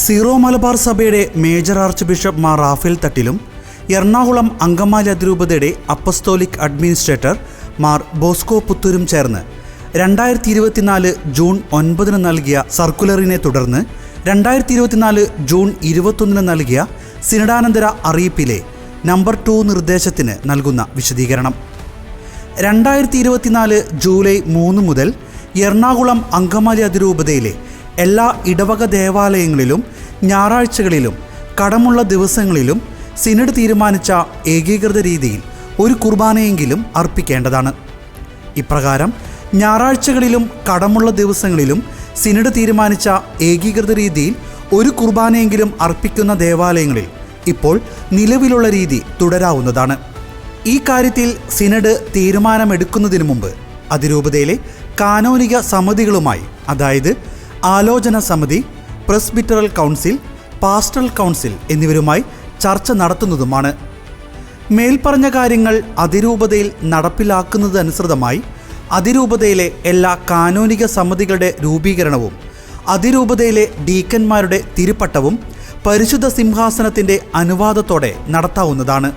Zero Malabar സഭയുടെ major archbishop Mar Raphael തട്ടിലും എറണാകുളം അങ്കമാലി അതിരൂപതയുടെ അപ്പസ്തോലിക് അഡ്മിനിസ്ട്രേറ്റർ മാർ ബോസ്കോ പുത്തൂരും ചേർന്ന് 2024 ജൂൺ 9 നൽകിയ സർക്കുലറിനെ തുടർന്ന് 2024 ജൂൺ 21 നൽകിയ സിനഡാനന്തര അറിയിപ്പിലെ നമ്പർ 2 നിർദ്ദേശത്തിന് നൽകുന്ന വിശദീകരണം. 2024 ജൂലൈ 3 മുതൽ എറണാകുളം അങ്കമാലി അതിരൂപതയിലെ എല്ലാ ഇടവക ദേവാലയങ്ങളിലും ഞായറാഴ്ചകളിലും കടമുള്ള ദിവസങ്ങളിലും സിനഡ് തീരുമാനിച്ച ഏകീകൃത രീതിയിൽ ഒരു കുർബാനയെങ്കിലും അർപ്പിക്കേണ്ടതാണ്. ഇപ്രകാരം ഞായറാഴ്ചകളിലും കടമുള്ള ദിവസങ്ങളിലും സിനഡ് തീരുമാനിച്ച ഏകീകൃത രീതിയിൽ ഒരു കുർബാനയെങ്കിലും അർപ്പിക്കുന്ന ദേവാലയങ്ങളിൽ ഇപ്പോൾ നിലവിലുള്ള രീതി തുടരാവുന്നതാണ്. ഈ കാര്യത്തിൽ സിനഡ് തീരുമാനമെടുക്കുന്നതിന് മുമ്പ് അതിരൂപതയിലെ കാനോനിക സമിതികളുമായി, അതായത് ആലോചന സമിതി, പ്രസ്ബിറ്ററൽ കൗൺസിൽ, പാസ്റ്ററൽ കൗൺസിൽ എന്നിവരുമായി ചർച്ച നടത്തുന്നതുമാണ്. മേൽപ്പറഞ്ഞ കാര്യങ്ങൾ അതിരൂപതയിൽ നടപ്പിലാക്കുന്നതനുസൃതമായി അതിരൂപതയിലെ എല്ലാ കാനോനിക സമിതികളുടെ രൂപീകരണവും അതിരൂപതയിലെ ഡീക്കന്മാരുടെ തിരുപ്പട്ടവും പരിശുദ്ധ സിംഹാസനത്തിൻ്റെ അനുവാദത്തോടെ നടത്താവുന്നതാണ്.